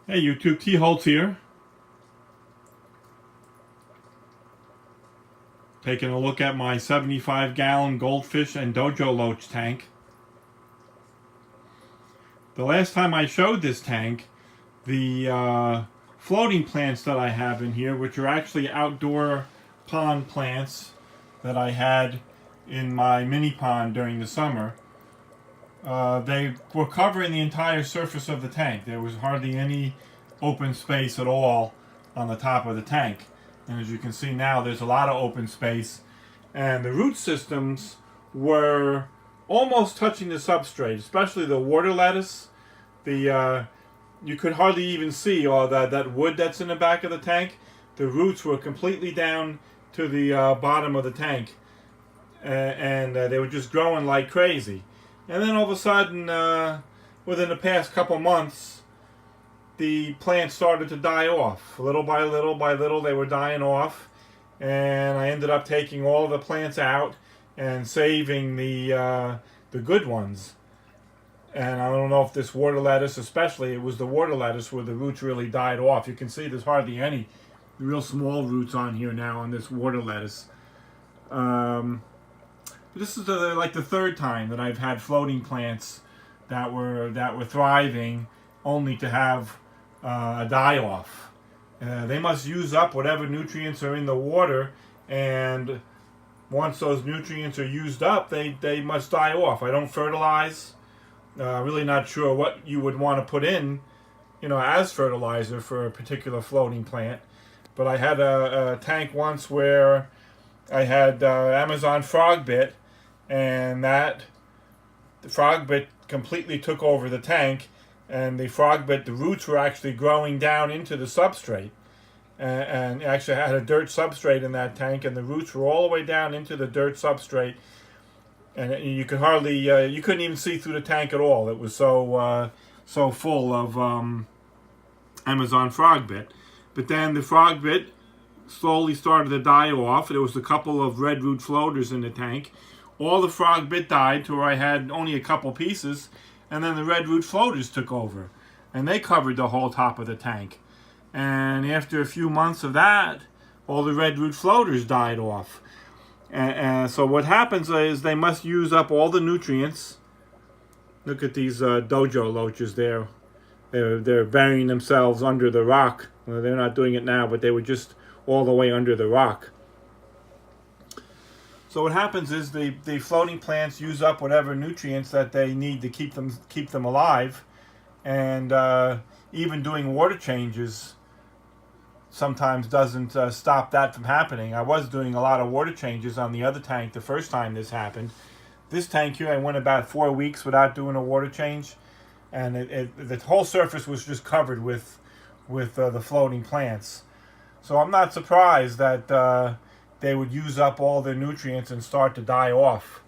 Hey YouTube, T. Holtz here. Taking a look at my 75-gallon Goldfish and Dojo Loach tank. The last time I showed this tank, the floating plants that I have in here, which are actually outdoor pond plants that I had in my mini pond during the summer, they were covering the entire surface of the tank. There was hardly any open space at all on the top of the tank. And as you can see now, there's a lot of open space. And the root systems were almost touching the substrate, especially the water lettuce. You could hardly even see all that wood that's in the back of the tank. The roots were completely down to the bottom of the tank. And they were just growing like crazy. And then all of a sudden, within the past couple months, the plants started to die off. Little by little, they were dying off. And I ended up taking all of the plants out and saving the good ones. And I don't know if this water lettuce, especially, it was the water lettuce where the roots really died off. You can see there's hardly any real small roots on here now on this water lettuce. This is like the third time that I've had floating plants that were thriving, only to have a die off. They must use up whatever nutrients are in the water, and once those nutrients are used up, they must die off. I don't fertilize. Really not sure what you would want to put in, as fertilizer for a particular floating plant. But I had a tank once where I had Amazon frog bit, and the frog bit completely took over the tank, and the roots were actually growing down into the substrate, and actually had a dirt substrate in that tank, and the roots were all the way down into the dirt substrate, and you couldn't even see through the tank at all. It was so full of Amazon frog bit. But then the frog bit slowly started to die off. There was a couple of red root floaters in the tank. All the frog bit died to where I had only a couple pieces, and then the red root floaters took over, and they covered the whole top of the tank. And after a few months of that, all the red root floaters died off. And so what happens is they must use up all the nutrients. Look at these dojo loaches there. They're burying themselves under the rock. Well, they're not doing it now, but they were just all the way under the rock. So what happens is the floating plants use up whatever nutrients that they need to keep them alive, and even doing water changes sometimes doesn't stop that from happening. I was doing a lot of water changes on the other tank the first time this happened. This tank here, I went about 4 weeks without doing a water change, and the whole surface was just covered with the floating plants. So I'm not surprised that they would use up all their nutrients and start to die off.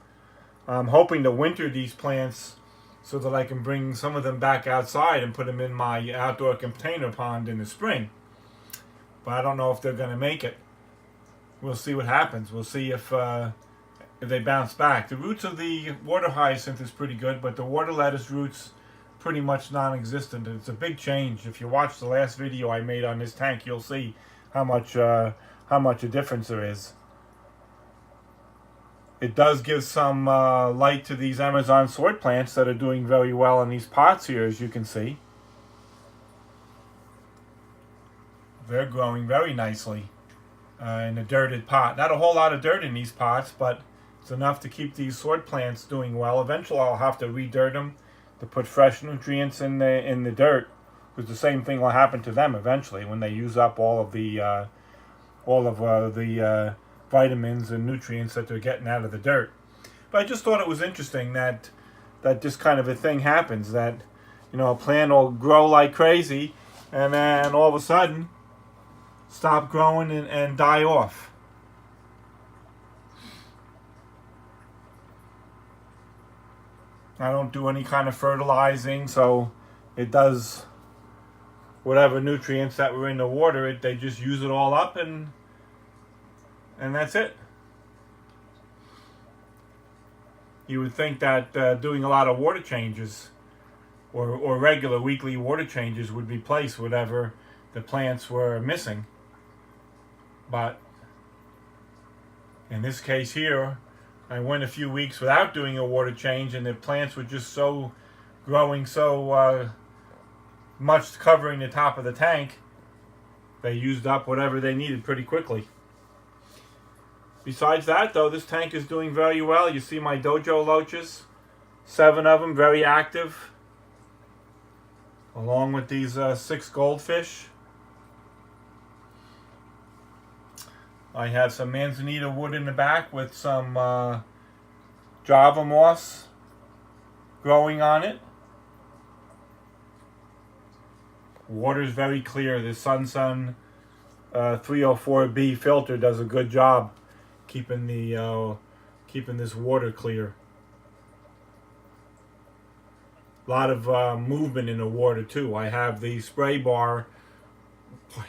I'm hoping to winter these plants so that I can bring some of them back outside and put them in my outdoor container pond in the spring. But I don't know if they're going to make it. We'll see what happens. We'll see if they bounce back. The roots of the water hyacinth is pretty good, but the water lettuce roots pretty much non-existent. It's a big change. If you watch the last video I made on this tank, you'll see how much a difference there is. It does give some light to these Amazon sword plants that are doing very well in these pots here, as you can see. They're growing very nicely in a dirted pot. Not a whole lot of dirt in these pots, but it's enough to keep these sword plants doing well. Eventually I'll have to re-dirt them to put fresh nutrients in the dirt, because the same thing will happen to them eventually when they use up all of the vitamins and nutrients that they're getting out of the dirt. But I just thought it was interesting that this kind of a thing happens, that a plant will grow like crazy and then all of a sudden stop growing and die off. I don't do any kind of fertilizing, so it does whatever nutrients that were in the water, they just use it all up, and that's it. You would think that doing a lot of water changes or regular weekly water changes would replace whatever the plants were missing. But in this case here, I went a few weeks without doing a water change, and the plants were just so growing so much, covering the top of the tank, they used up whatever they needed pretty quickly. Besides that, though, this tank is doing very well. You see my dojo loaches, 7 of them, very active, along with these 6 goldfish. I have some manzanita wood in the back with some Java moss growing on it. Water's very clear. The Sun 304B filter does a good job keeping this water clear. A lot of movement in the water too. I have the spray bar,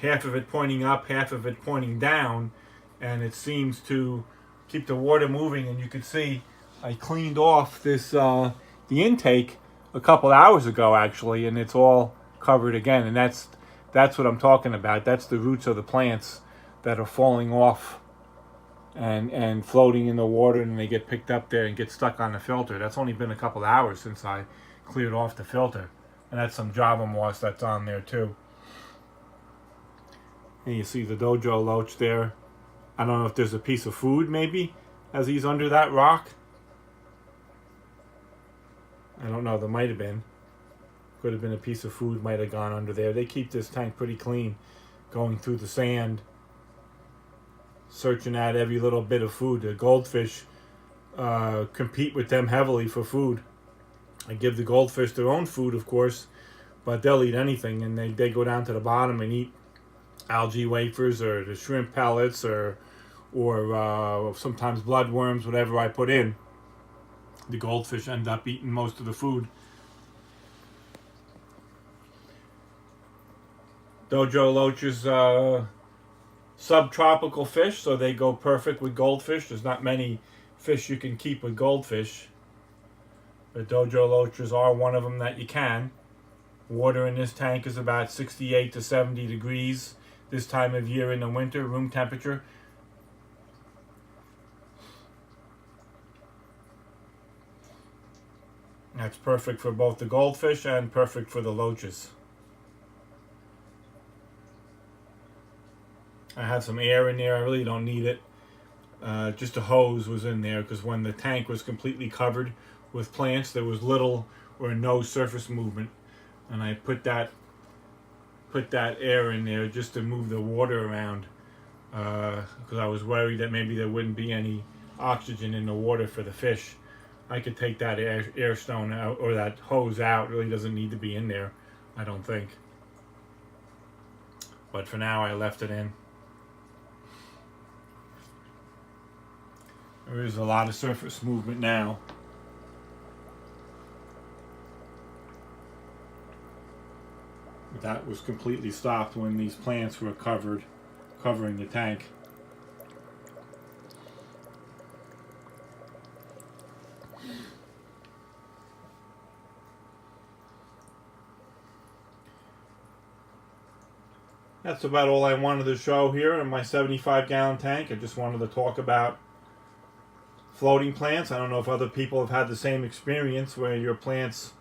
half of it pointing up, half of it pointing down, and it seems to keep the water moving. And you can see I cleaned off this the intake a couple hours ago actually, and it's all covered again. And that's what I'm talking about. That's the roots of the plants that are falling off and floating in the water, and they get picked up there and get stuck on the filter. That's only been a couple hours since I cleared off the filter, and that's some Java moss that's on there too. And you see the dojo loach there. I don't know if there's a piece of food maybe as he's under that rock. I don't know, there might have been. Could have been a piece of food, might have gone under there. They keep this tank pretty clean, going through the sand, searching out every little bit of food. The goldfish compete with them heavily for food. I give the goldfish their own food, of course, but they'll eat anything, and they go down to the bottom and eat algae wafers or the shrimp pellets or sometimes bloodworms, whatever I put in. The goldfish end up eating most of the food. Dojo loaches subtropical fish, so they go perfect with goldfish. There's not many fish you can keep with goldfish, but dojo loaches are one of them that you can. Water in this tank is about 68 to 70 degrees this time of year in the winter, room temperature. That's perfect for both the goldfish and perfect for the loaches. I have some air in there. I really don't need it. Just a hose was in there because when the tank was completely covered with plants, there was little or no surface movement, and I put that air in there just to move the water around because I was worried that maybe there wouldn't be any oxygen in the water for the fish. I could take that air stone out, or that hose out. It really doesn't need to be in there, I don't think. But for now, I left it in. There is a lot of surface movement now. But that was completely stopped when these plants were covering the tank. That's about all I wanted to show here in my 75-gallon tank. I just wanted to talk about floating plants. I don't know if other people have had the same experience where your plants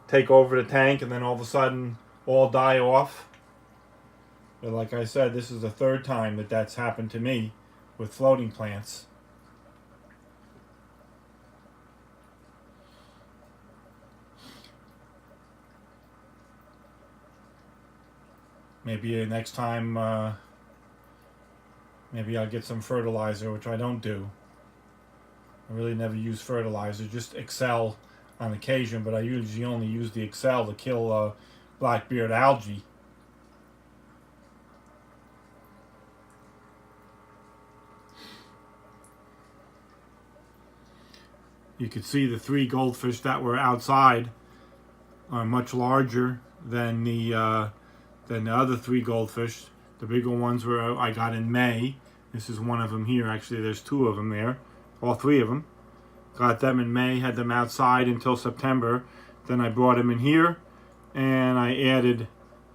take over the tank and then all of a sudden all die off. But like I said, this is the 3rd time that that's happened to me with floating plants. Maybe next time, maybe I'll get some fertilizer, which I don't do. I really never use fertilizer, just Excel on occasion, but I usually only use the Excel to kill blackbeard algae. You could see the 3 goldfish that were outside are much larger than the other 3 goldfish. The bigger ones I got in May. This is one of them here. Actually, there's 2 of them there. All 3 of them. Got them in May, had them outside until September. Then I brought them in here, and I added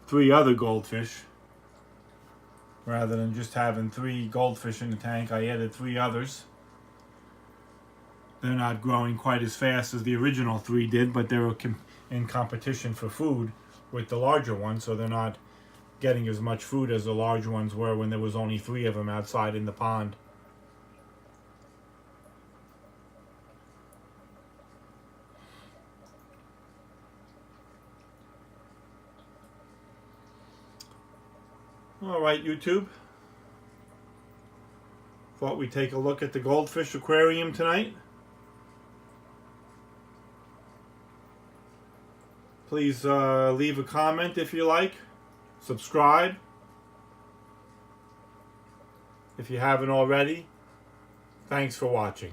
3 other goldfish. Rather than just having 3 goldfish in the tank, I added 3 others. They're not growing quite as fast as the original 3 did, but they're in competition for food with the larger ones, so they're not getting as much food as the larger ones were when there was only 3 of them outside in the pond. All right, YouTube. Thought we'd take a look at the Goldfish Aquarium tonight. Please leave a comment if you like. Subscribe if you haven't already. Thanks for watching.